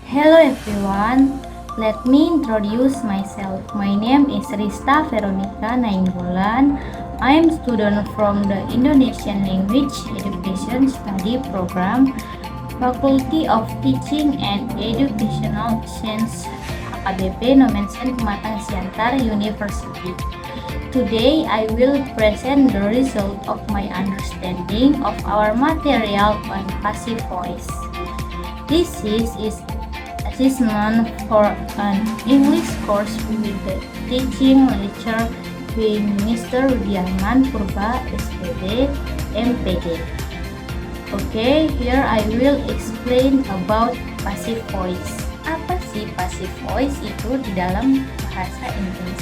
Hello everyone, let me introduce myself. My name is Rista Veronica Nainggolan. I am student from the Indonesian Language Education Study Program, Faculty of Teaching and Educational Science, AKBP Nomensen Pematang Siantar University. Today I will present the result of my understanding of our material on passive voice. This is assessment for an English course with the teaching lecture by Mr. Widiarman Purba SPD MPD. Okay, here I will explain about passive voice. Apa sih passive voice itu di dalam bahasa Inggris?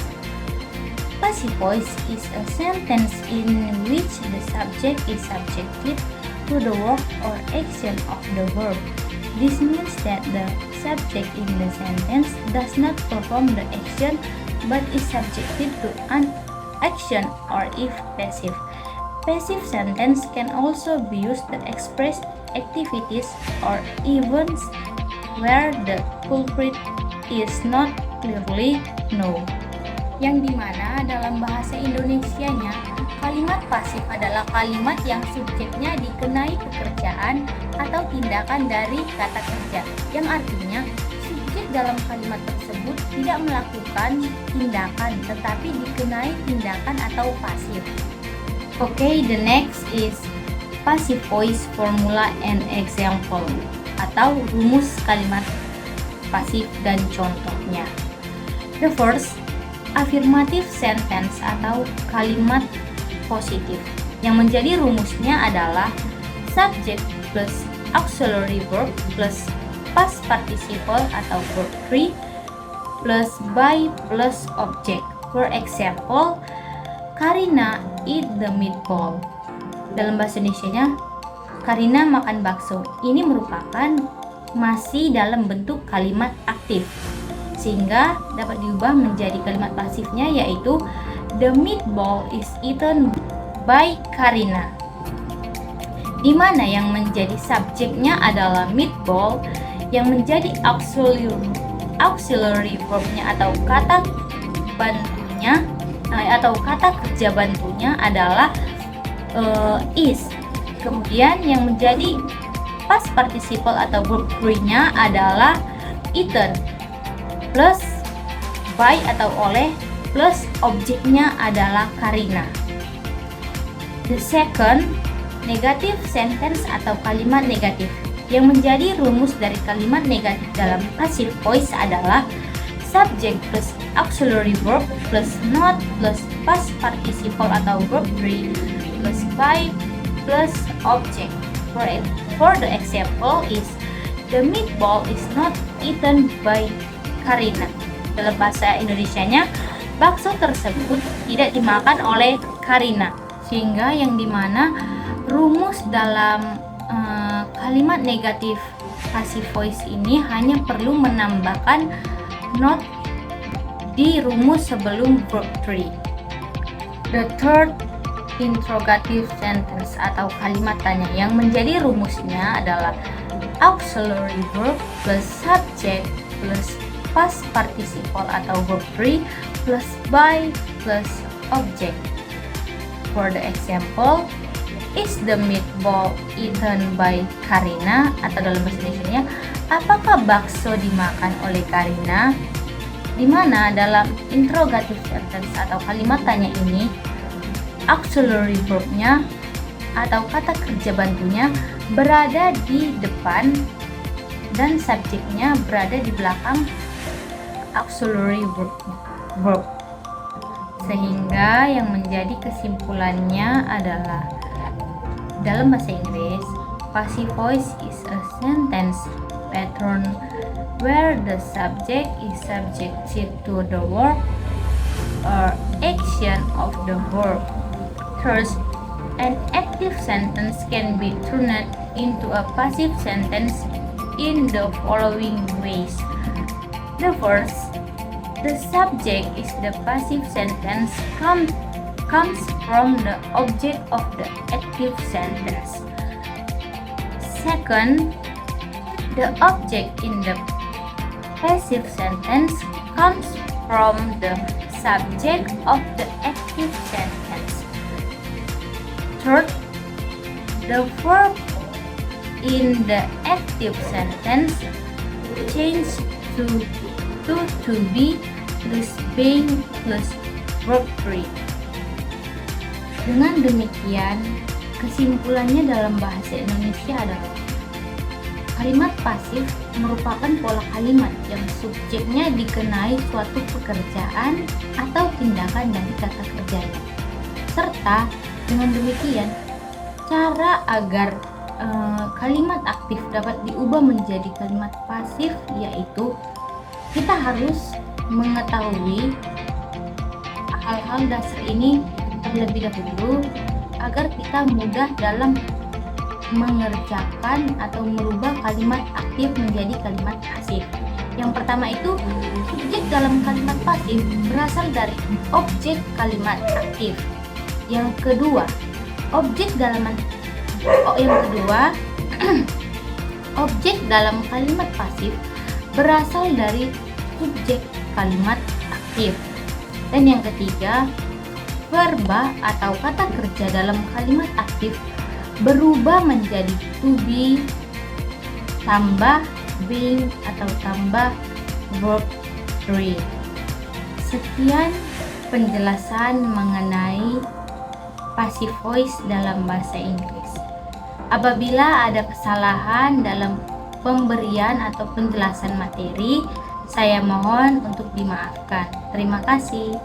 Passive voice is a sentence in which the subject is subjected to the work or action of the verb. This means that the subject in the sentence does not perform the action but is subjected to an action or if passive. Passive sentence can also be used to express activities or events where the culprit is not clearly known. Yang dimana dalam bahasa Indonesianya kalimat pasif adalah kalimat yang subjeknya dikenai pekerjaan atau tindakan dari kata kerja, yang artinya subjek dalam kalimat tersebut tidak melakukan tindakan tetapi dikenai tindakan atau pasif. Okay, the next is passive voice formula and example atau rumus kalimat pasif dan contohnya. The first, affirmative sentence atau kalimat positif, yang menjadi rumusnya adalah subject plus auxiliary verb plus past participle atau verb 3 plus by plus object. For example, Karina eat the meatball. Dalam bahasa Indonesianya, Karina makan bakso. Ini merupakan masih dalam bentuk kalimat aktif, sehingga dapat diubah menjadi kalimat pasifnya, yaitu the meatball is eaten by Karina, di mana yang menjadi subjeknya adalah meatball, yang menjadi auxiliary verbnya atau kata bantunya atau kata kerja bantunya adalah is. Kemudian yang menjadi past participle atau verb 3-nya adalah eaten plus by atau oleh plus objeknya adalah Karina. The second, negative sentence atau kalimat negatif, yang menjadi rumus dari kalimat negatif dalam passive voice adalah subject plus auxiliary verb plus not plus past participle atau verb 3 plus by plus object. For the example is the meatball is not eaten by Karina. Dalam bahasa Indonesianya, bakso tersebut tidak dimakan oleh Karina, sehingga yang dimana rumus dalam kalimat negatif passive voice ini hanya perlu menambahkan not di rumus sebelum verb 3. The third, interrogative sentence atau kalimat tanya, yang menjadi rumusnya adalah auxiliary verb plus subject plus past participle atau verb 3 plus by plus object. For the example, is the meatball eaten by Karina? Atau dalam bahasa Indonesianya, apakah bakso dimakan oleh Karina? Di mana dalam interrogative sentence atau kalimat tanya ini, auxiliary verbnya atau kata kerja bantunya berada di depan dan subjeknya berada di belakang auxiliary verb, sehingga yang menjadi kesimpulannya adalah dalam bahasa Inggris, passive voice is a sentence pattern where the subject is subjected to the work or action of the verb. First, an active sentence can be turned into a passive sentence in the following ways. The first, the subject is the passive sentence comes from the object of the active sentence. Second, the object in the passive sentence comes from the subject of the active sentence. Third, the verb in the active sentence change to be plus being plus verb 3. Dengan demikian, kesimpulannya dalam bahasa Indonesia adalah kalimat pasif merupakan pola kalimat yang subjeknya dikenai suatu pekerjaan atau tindakan dari kata kerjanya. Serta dengan demikian, cara agar kalimat aktif dapat diubah menjadi kalimat pasif yaitu kita harus mengetahui hal-hal dasar ini terlebih dahulu agar kita mudah dalam mengerjakan atau merubah kalimat aktif menjadi kalimat pasif. Yang pertama itu, subjek dalam kalimat pasif berasal dari objek kalimat aktif. Yang kedua, objek dalam kalimat pasif berasal dari subjek kalimat aktif. Dan yang ketiga, verba atau kata kerja dalam kalimat aktif berubah menjadi to be tambah being atau tambah verb 3. Sekian penjelasan mengenai passive voice dalam bahasa Inggris. Apabila ada kesalahan dalam pemberian atau penjelasan materi, saya mohon untuk dimaafkan. Terima kasih.